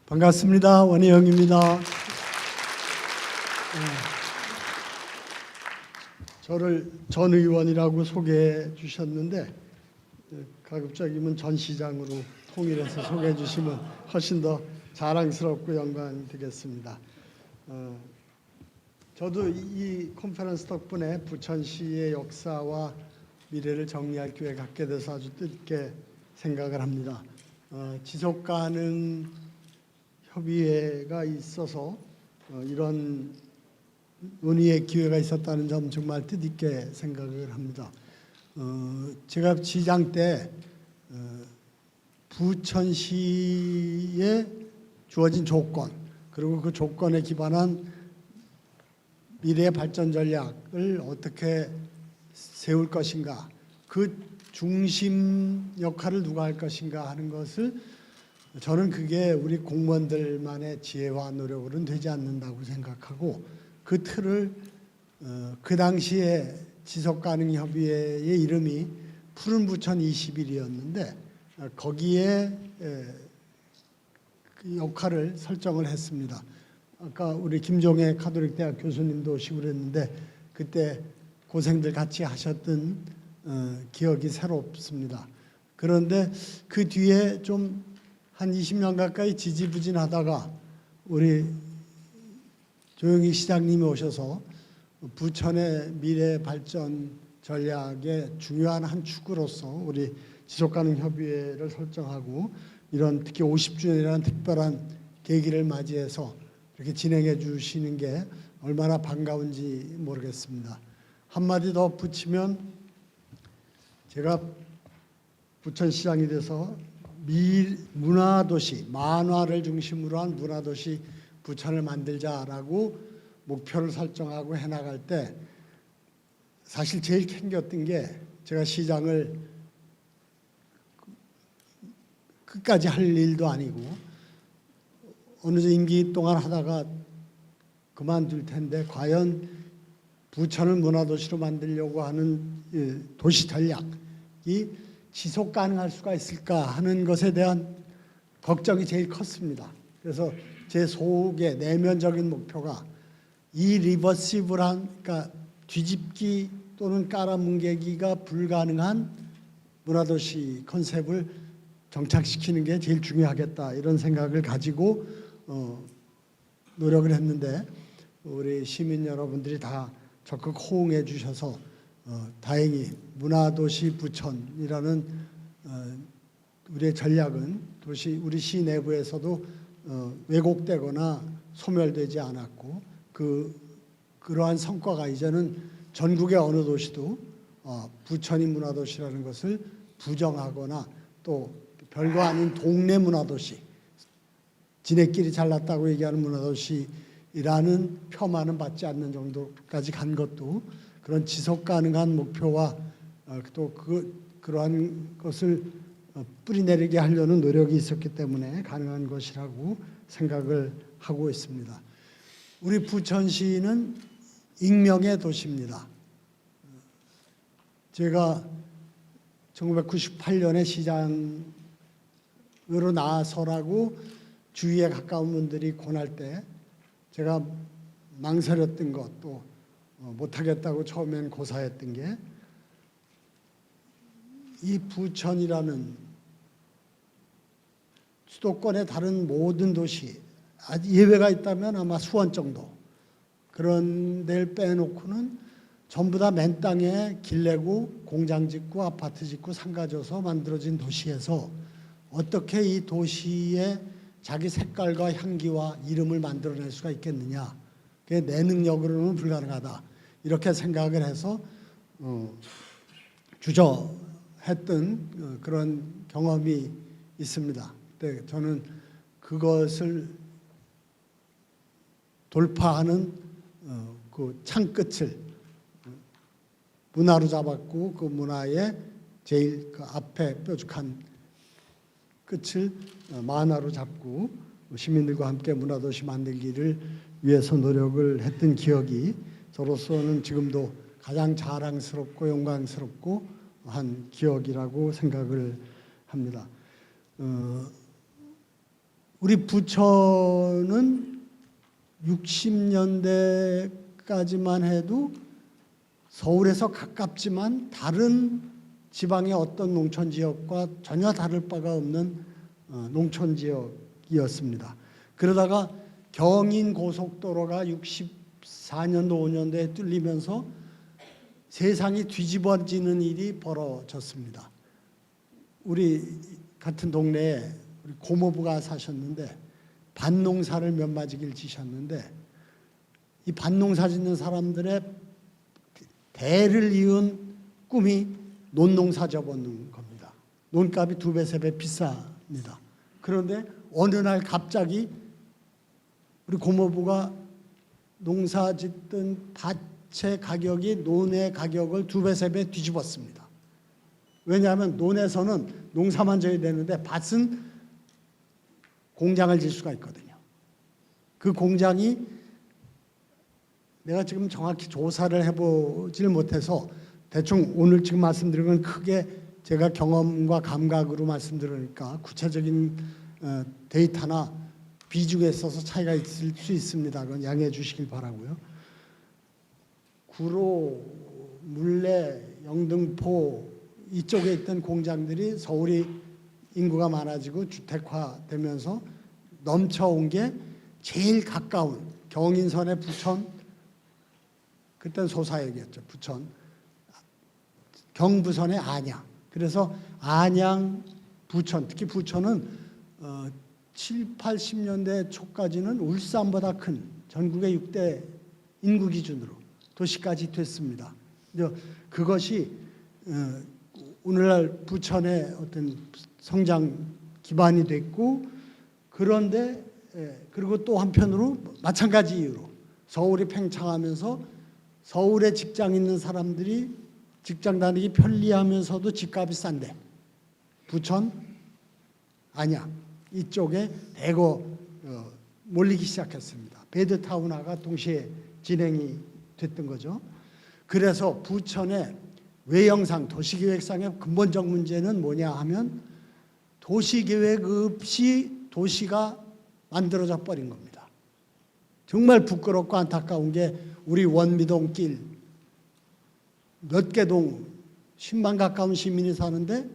반갑습니다. 원혜영입니다. 저를 전 의원이라고 소개해 주셨는데 가급적이면 전 시장으로 통일해서 소개해 주시면 훨씬 더 자랑스럽고 영광이 되겠습니다. 저도 이 컨퍼런스 덕분에 부천시의 역사와 미래를 정리할 기회를 갖게 돼서 아주 뜻깊게 생각을 합니다. 지속가능 협의회가 있어서 이런 논의의 기회가 있었다는 점 정말 뜻있게 생각을 합니다. 제가 시장 때 부천시에 주어진 조건 그리고 그 조건에 기반한 미래 발전 전략을 어떻게 세울 것인가, 그 중심 역할을 누가 할 것인가 하는 것을 저는 그게 우리 공무원들만의 지혜와 노력으로는 되지 않는다고 생각하고, 그 틀을 그 당시에 지속가능협의회의 이름이 푸른 부천 21이었는데 거기에 그 역할을 설정을 했습니다. 아까 우리 김종애 가톨릭대학 교수님도 오시고 그랬는데 그때 고생들 같이 하셨던 기억이 새롭습니다. 그런데 그 뒤에 좀 한 20년 가까이 지지부진하다가 우리 조영희 시장님이 오셔서 부천의 미래 발전 전략의 중요한 한 축으로서 우리 지속가능협의회를 설정하고 이런 특히 50주년이라는 특별한 계기를 맞이해서 이렇게 진행해 주시는 게 얼마나 반가운지 모르겠습니다. 한마디 더 붙이면 제가 부천시장이 돼서 문화도시, 만화를 중심으로 한 문화도시 부천을 만들자라고 목표를 설정하고 해나갈 때 사실 제일 캥겼던 게 제가 시장을 끝까지 할 일도 아니고 어느 정도 임기 동안 하다가 그만둘 텐데 과연 부천을 문화도시로 만들려고 하는 도시 전략이 지속 가능할 수가 있을까 하는 것에 대한 걱정이 제일 컸습니다. 그래서 제 속의 내면적인 목표가 이 리버시블한, 그러니까 뒤집기 또는 깔아뭉개기가 불가능한 문화도시 컨셉을 정착시키는 게 제일 중요하겠다, 이런 생각을 가지고 노력을 했는데 우리 시민 여러분들이 다 적극 호응해 주셔서 다행히 문화도시 부천이라는 우리의 전략은 우리 시 내부에서도 왜곡되거나 소멸되지 않았고 그러한 성과가 이제는 전국의 어느 도시도 부천이 문화도시라는 것을 부정하거나 또 별거 아닌 동네 문화도시, 지네끼리 잘났다고 얘기하는 문화도시라는 폄하는 받지 않는 정도까지 간 것도 그런 지속 가능한 목표와 또 그러한 것을 뿌리내리게 하려는 노력이 있었기 때문에 가능한 것이라고 생각을 하고 있습니다. 우리 부천시는 익명의 도시입니다. 제가 1998년에 시장으로 나서라고 주위에 가까운 분들이 권할 때 제가 망설였던 것도 못하겠다고 처음엔 고사했던 게, 이 부천이라는 수도권의 다른 모든 도시, 예외가 있다면 아마 수원 정도, 그런 데를 빼놓고는 전부 다 맨 땅에 길 내고 공장 짓고 아파트 짓고 상가 져서 만들어진 도시에서 어떻게 이 도시에 자기 색깔과 향기와 이름을 만들어낼 수가 있겠느냐, 그게 내 능력으로는 불가능하다, 이렇게 생각을 해서 주저했던 그런 경험이 있습니다. 그때 저는 그것을 돌파하는 그 창끝을 문화로 잡았고 그 문화의 제일 그 앞에 뾰족한 끝을 만화로 잡고 시민들과 함께 문화도시 만들기를 위해서 노력을 했던 기억이 저로서는 지금도 가장 자랑스럽고 영광스럽고 한 기억이라고 생각을 합니다. 우리 부천은 60년대까지만 해도 서울에서 가깝지만 다른 지방의 어떤 농촌 지역과 전혀 다를 바가 없는 농촌 지역이었습니다. 그러다가 경인 고속도로가 64년도 5년도에 뚫리면서 세상이 뒤집어지는 일이 벌어졌습니다. 우리 같은 동네에 우리 고모부가 사셨는데 밭농사를 몇 마지길 지셨는데 이 밭농사 짓는 사람들의 대를 이은 꿈이 논농사 접어놓는 겁니다. 논값이 2배, 3배 비쌉니다. 그런데 어느 날 갑자기 우리 고모부가 농사 짓던 밭의 가격이 논의 가격을 2배, 3배 뒤집었습니다. 왜냐하면 논에서는 농사만 져야 되는데 밭은 공장을 질 수가 있거든요. 그 공장이 내가 지금 정확히 조사를 해보질 못해서 대충 오늘 지금 말씀드린 건 크게 제가 경험과 감각으로 말씀드리니까 구체적인 데이터나 비중에 있어서 차이가 있을 수 있습니다. 그건 양해해 주시길 바라고요. 구로, 물레, 영등포 이쪽에 있던 공장들이 서울이 인구가 많아지고 주택화되면서 넘쳐온 게 제일 가까운 경인선의 부천, 그때는 소사역이었죠. 부천, 경부선의 안양. 그래서 안양, 부천, 특히 부천은 7, 80년대 초까지는 울산보다 큰 전국의 6대 인구 기준으로 도시까지 됐습니다. 그것이 오늘날 부천의 어떤 성장 기반이 됐고, 그런데 그리고 또 한편으로 마찬가지 이유로 서울이 팽창하면서 서울에 직장 있는 사람들이 직장 다니기 편리하면서도 집값이 싼데 부천, 안양 이쪽에 대거 몰리기 시작했습니다. 베드타운화가 동시에 진행이 됐던 거죠. 그래서 부천의 외형상 도시계획상의 근본적 문제는 뭐냐 하면 도시계획 없이 도시가 만들어져 버린 겁니다. 정말 부끄럽고 안타까운 게 우리 원미동 길 몇 개 동 10만 가까운 시민이 사는데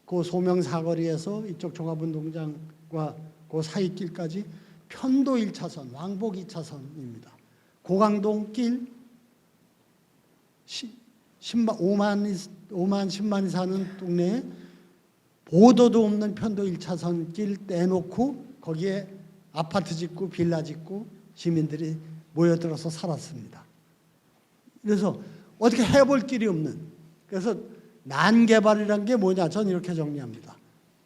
그 소명 사거리에서 이쪽 종합운동장과 그 사이길까지 편도 1차선, 왕복 2차선입니다. 고강동 길 5만 10만이 사는 동네에 보도도 없는 편도 1차선 길 떼놓고 거기에 아파트 짓고 빌라 짓고 시민들이 모여들어서 살았습니다. 그래서 어떻게 해볼 길이 없는, 그래서 난개발이란 게 뭐냐, 저는 이렇게 정리합니다.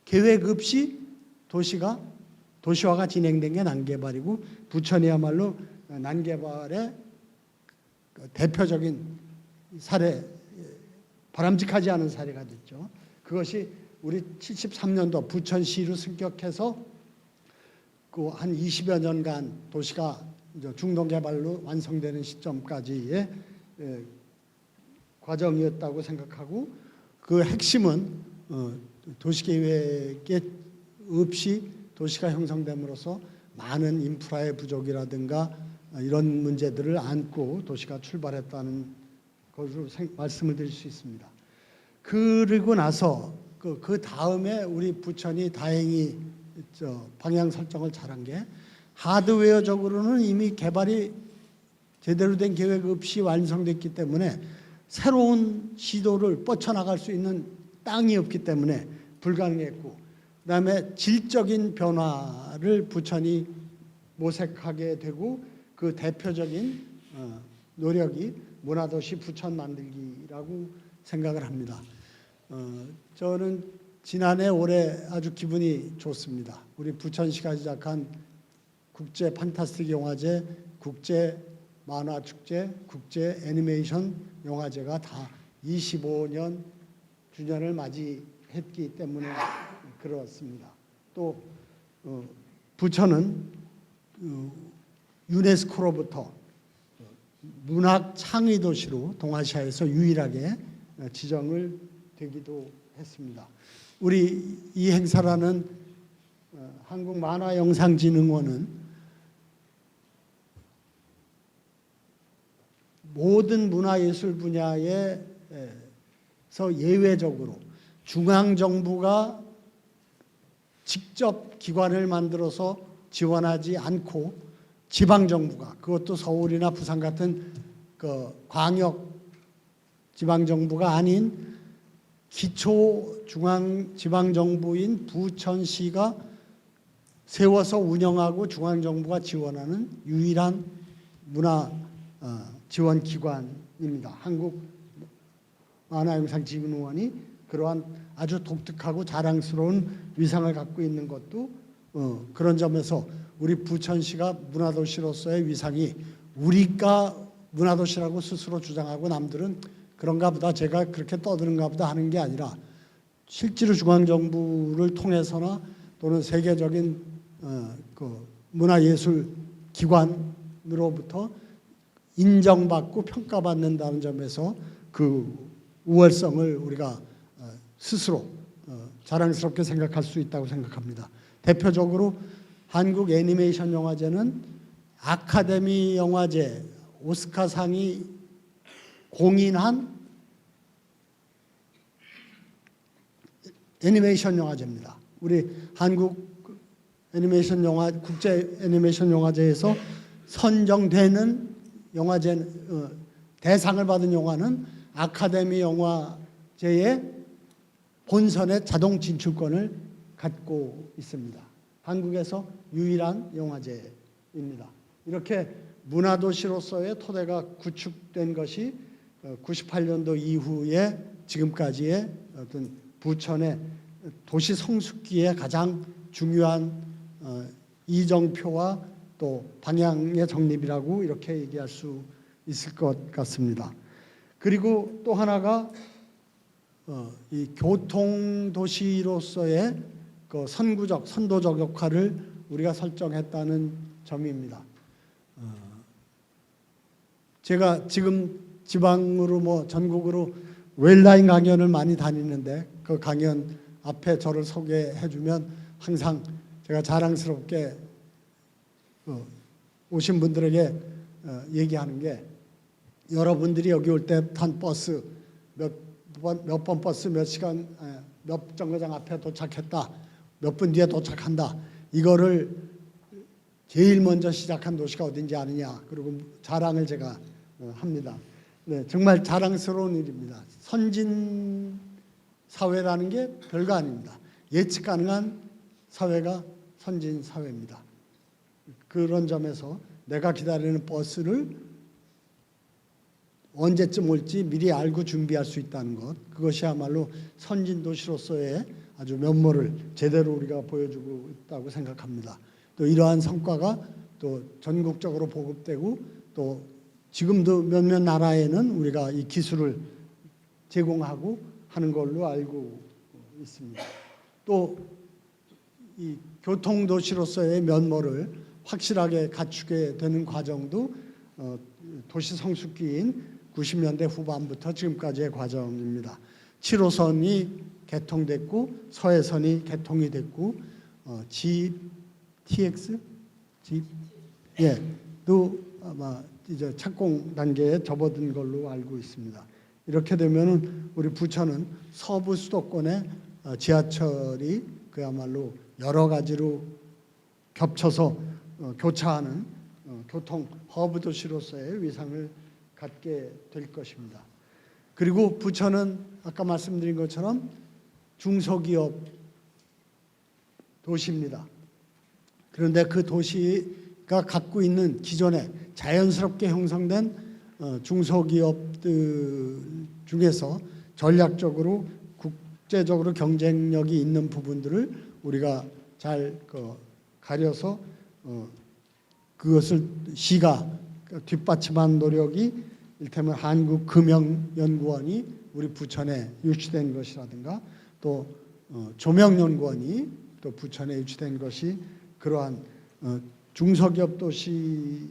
계획 없이 도시화가 진행된 게 난개발이고, 부천이야말로 난개발의 대표적인 사례, 바람직하지 않은 사례가 됐죠. 그것이 우리 73년도 부천시로 승격해서 그 한 20여 년간 도시가 중동개발로 완성되는 시점까지의 과정이었다고 생각하고, 그 핵심은 도시계획에 없이 도시가 형성됨으로써 많은 인프라의 부족이라든가 이런 문제들을 안고 도시가 출발했다는 것으로 말씀을 드릴 수 있습니다. 그리고 나서 그 다음에 우리 부천이 다행히 방향 설정을 잘한 게, 하드웨어적으로는 이미 개발이 제대로 된 계획 없이 완성됐기 때문에 새로운 시도를 뻗쳐나갈 수 있는 땅이 없기 때문에 불가능했고, 그다음에 질적인 변화를 부천이 모색하게 되고, 그 대표적인 노력이 문화도시 부천 만들기라고 생각을 합니다. 저는 지난해 올해 아주 기분이 좋습니다. 우리 부천시가 시작한 국제 판타스틱 영화제, 국제 만화 축제, 국제 애니메이션 영화제가 다 25년 주년을 맞이했기 때문에 그렇습니다. 또 부천은 유네스코로부터 문학 창의 도시로 동아시아에서 유일하게 지정을 되기도 했습니다. 우리 이 행사라는 한국만화영상진흥원은 모든 문화예술 분야에서 예외적으로 중앙정부가 직접 기관을 만들어서 지원하지 않고 지방정부가, 그것도 서울이나 부산 같은 그 광역 지방정부가 아닌 기초 중앙지방정부인 부천시가 세워서 운영하고 중앙정부가 지원하는 유일한 문화 지원 기관입니다. 한국만화영상진흥원이 그러한 아주 독특하고 자랑스러운 위상을 갖고 있는 것도 그런 점에서 우리 부천시가 문화도시로서의 위상이, 우리가 문화도시라고 스스로 주장하고 남들은 그런가 보다, 제가 그렇게 떠드는가 보다 하는 게 아니라 실제로 중앙정부를 통해서나 또는 세계적인 그 문화예술 기관으로부터 인정받고 평가받는다는 점에서 그 우월성을 우리가 스스로 자랑스럽게 생각할 수 있다고 생각합니다. 대표적으로 한국 애니메이션 영화제는 아카데미 영화제 오스카상이 공인한 애니메이션 영화제입니다. 우리 한국 애니메이션 영화 국제 애니메이션 영화제에서 선정되는 영화제 대상을 받은 영화는 아카데미 영화제의 본선의 자동 진출권을 갖고 있습니다. 한국에서 유일한 영화제입니다. 이렇게 문화도시로서의 토대가 구축된 것이 98년도 이후에 지금까지의 어떤 부천의 도시 성숙기의 가장 중요한 이정표와 또 방향의 정립이라고 이렇게 얘기할 수 있을 것 같습니다. 그리고 또 하나가 이 교통도시로서의 그 선도적 역할을 우리가 설정했다는 점입니다. 제가 지금 지방으로 뭐 전국으로 웰라인 강연을 많이 다니는데 그 강연 앞에 저를 소개해주면 항상 제가 자랑스럽게 오신 분들에게 얘기하는 게, 여러분들이 여기 올 때 탄 버스 몇 번 버스 몇 시간 몇 정거장 앞에 도착했다, 몇 분 뒤에 도착한다, 이거를 제일 먼저 시작한 도시가 어딘지 아느냐, 그리고 자랑을 제가 합니다. 네, 정말 자랑스러운 일입니다. 선진 사회라는 게 별거 아닙니다. 예측 가능한 사회가 선진 사회입니다. 그런 점에서 내가 기다리는 버스를 언제쯤 올지 미리 알고 준비할 수 있다는 것, 그것이야말로 선진 도시로서의 아주 면모를 제대로 우리가 보여주고 있다고 생각합니다. 또 이러한 성과가 또 전국적으로 보급되고 또 지금도 몇몇 나라에는 우리가 이 기술을 제공하고 하는 걸로 알고 있습니다. 또 이 교통도시로서의 면모를 확실하게 갖추게 되는 과정도 도시 성숙기인 90년대 후반부터 지금까지의 과정입니다. 7호선이 개통됐고 서해선이 개통이 됐고 GTX 또 아마 이제 착공 단계에 접어든 걸로 알고 있습니다. 이렇게 되면은 우리 부천은 서부 수도권의 지하철이 그야말로 여러 가지로 겹쳐서 교차하는 교통 허브 도시로서의 위상을 갖게 될 것입니다. 그리고 부천은 아까 말씀드린 것처럼 중소기업 도시입니다. 그런데 그 도시가 갖고 있는 기존에 자연스럽게 형성된 중소기업들 중에서 전략적으로 국제적으로 경쟁력이 있는 부분들을 우리가 잘 가려서 그것을 시가 뒷받침한 노력이 이를테면 한국금융연구원이 우리 부천에 유치된 것이라든가 또 조명연구원이 또 부천에 유치된 것이 그러한 중소기업 도시의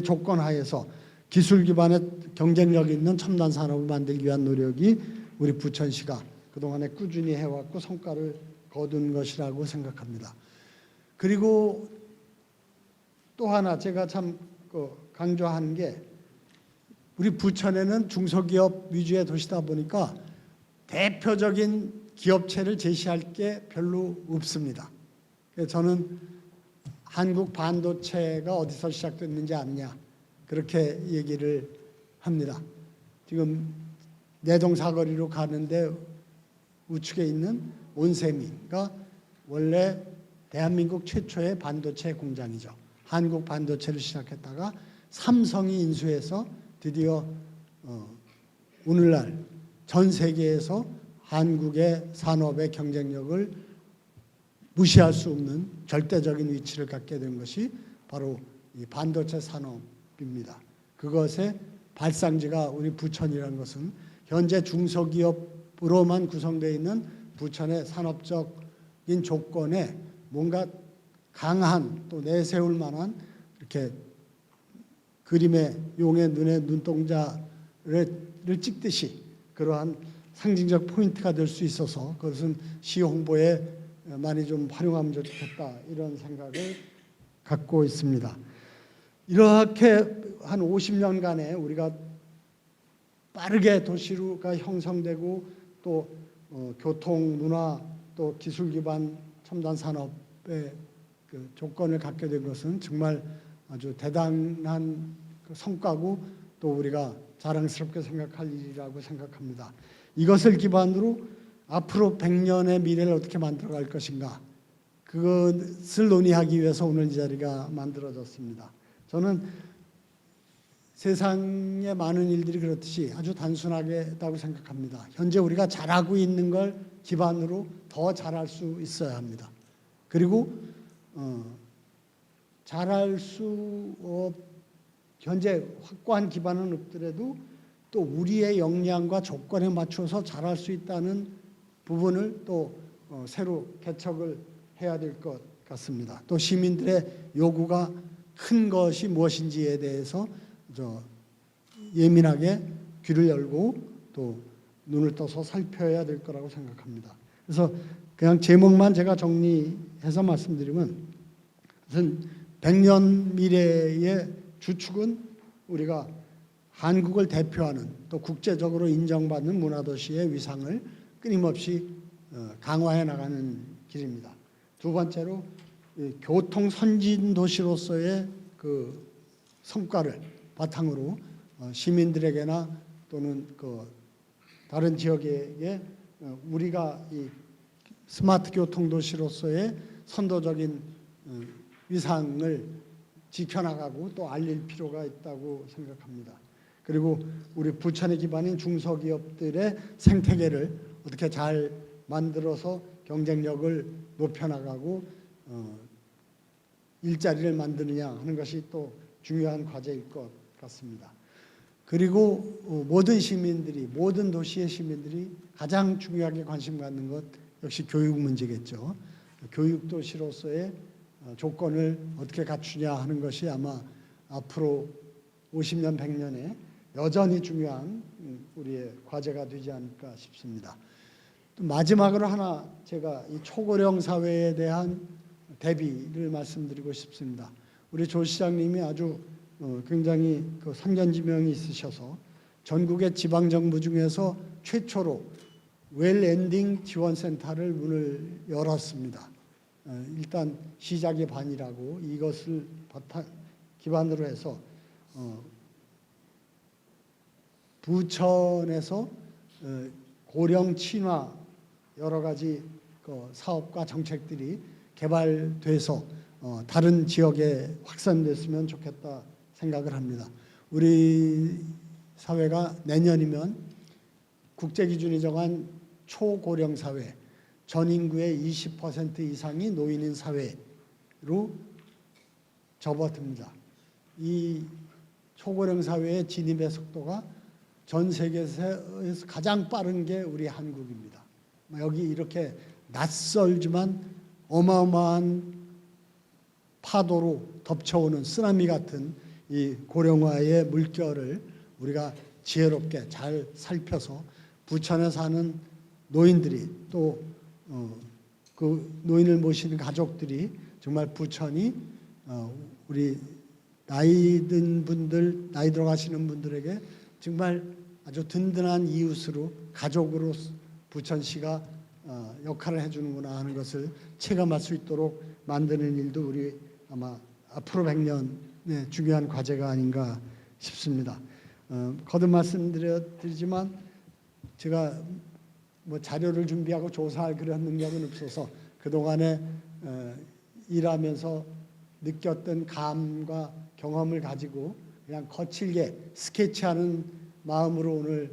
조건 하에서 기술 기반의 경쟁력 있는 첨단 산업을 만들기 위한 노력이 우리 부천시가 그동안에 꾸준히 해왔고 성과를 거둔 것이라고 생각합니다. 그리고 또 하나 제가 참 강조한 게 우리 부천에는 중소기업 위주의 도시다 보니까 대표적인 기업체를 제시할 게 별로 없습니다. 그래서 저는 한국 반도체가 어디서 시작됐는지 아느냐 그렇게 얘기를 합니다. 지금 내동사거리로 가는데 우측에 있는 온세미가 원래 대한민국 최초의 반도체 공장이죠. 한국 반도체를 시작했다가 삼성이 인수해서 드디어 오늘날 전 세계에서 한국의 산업의 경쟁력을 무시할 수 없는 절대적인 위치를 갖게 된 것이 바로 이 반도체 산업입니다. 그것의 발상지가 우리 부천이라는 것은 현재 중소기업으로만 구성되어 있는 부천의 산업적인 조건에 뭔가 강한 또 내세울 만한 이렇게 그림의 용의 눈에 눈동자를 찍듯이 그러한 상징적 포인트가 될 수 있어서 그것은 시 홍보에 많이 좀 활용하면 좋겠다 이런 생각을 갖고 있습니다. 이렇게 한 50년간에 우리가 빠르게 도시가 형성되고 또 교통, 문화, 또 기술 기반 첨단 산업의 그 조건을 갖게 된 것은 정말 아주 대단한 성과고 또 우리가 자랑스럽게 생각할 일이라고 생각합니다. 이것을 기반으로 앞으로 100년의 미래를 어떻게 만들어갈 것인가 그것을 논의하기 위해서 오늘 이 자리가 만들어졌습니다. 저는 세상의 많은 일들이 그렇듯이 아주 단순하다고 생각합니다. 현재 우리가 잘하고 있는 걸 기반으로 더 잘할 수 있어야 합니다. 그리고 잘할 수 현재 확고한 기반은 없더라도 또 우리의 역량과 조건에 맞춰서 잘할 수 있다는 부분을 또 새로 개척을 해야 될 것 같습니다. 또 시민들의 요구가 큰 것이 무엇인지에 대해서 예민하게 귀를 열고 또 눈을 떠서 살펴야 될 거라고 생각합니다. 그래서 그냥 제목만 제가 정리해서 말씀드리면 우선 100년 미래의 주축은 우리가 한국을 대표하는 또 국제적으로 인정받는 문화도시의 위상을 끊임없이 강화해 나가는 길입니다. 두 번째로 교통 선진 도시로서의 그 성과를 바탕으로 시민들에게나 또는 다른 지역에게 우리가 이 스마트 교통 도시로서의 선도적인 위상을 지켜나가고 또 알릴 필요가 있다고 생각합니다. 그리고 우리 부천의 기반인 중소기업들의 생태계를 어떻게 잘 만들어서 경쟁력을 높여나가고 일자리를 만드느냐 하는 것이 또 중요한 과제일 것 같습니다. 그리고 모든 시민들이 모든 도시의 시민들이 가장 중요하게 관심 갖는 것 역시 교육 문제겠죠. 교육 도시로서의 조건을 어떻게 갖추냐 하는 것이 아마 앞으로 50년, 100년에 여전히 중요한 우리의 과제가 되지 않을까 싶습니다. 또 마지막으로 하나 제가 이 초고령 사회에 대한 대비를 말씀드리고 싶습니다. 우리 조 시장님이 아주 굉장히 선견지명이 있으셔서 전국의 지방정부 중에서 최초로 웰엔딩 지원센터를 문을 열었습니다. 일단 시작의 반이라고 이것을 기반으로 해서 부천에서 고령 친화 여러 가지 사업과 정책들이 개발돼서 다른 지역에 확산됐으면 좋겠다 생각을 합니다. 우리 사회가 내년이면 국제기준이 정한 초고령 사회, 전 인구의 20% 이상이 노인인 사회로 접어듭니다. 이 초고령 사회의 진입의 속도가 전 세계에서 가장 빠른 게 우리 한국입니다. 여기 이렇게 낯설지만 어마어마한 파도로 덮쳐오는 쓰나미 같은 이 고령화의 물결을 우리가 지혜롭게 잘 살펴서 부천에 사는 노인들이 또 그 노인을 모시는 가족들이 정말 부천이 우리 나이 든 분들, 나이 들어가시는 분들에게 정말 아주 든든한 이웃으로 가족으로 부천시가 역할을 해주는구나 하는 것을 체감할 수 있도록 만드는 일도 우리 아마 앞으로 100년의 중요한 과제가 아닌가 싶습니다. 거듭 말씀드리지만 제가 뭐 자료를 준비하고 조사할 그런 능력은 없어서 그동안에 일하면서 느꼈던 감과 경험을 가지고 그냥 거칠게 스케치하는 마음으로 오늘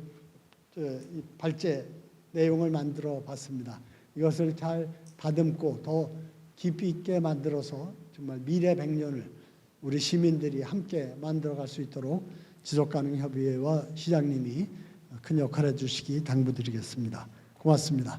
이 발제 내용을 만들어 봤습니다. 이것을 잘 다듬고 더 깊이 있게 만들어서 정말 미래 100년을 우리 시민들이 함께 만들어갈 수 있도록 지속가능협의회와 시장님이 큰 역할을 해주시기 당부드리겠습니다. 고맙습니다.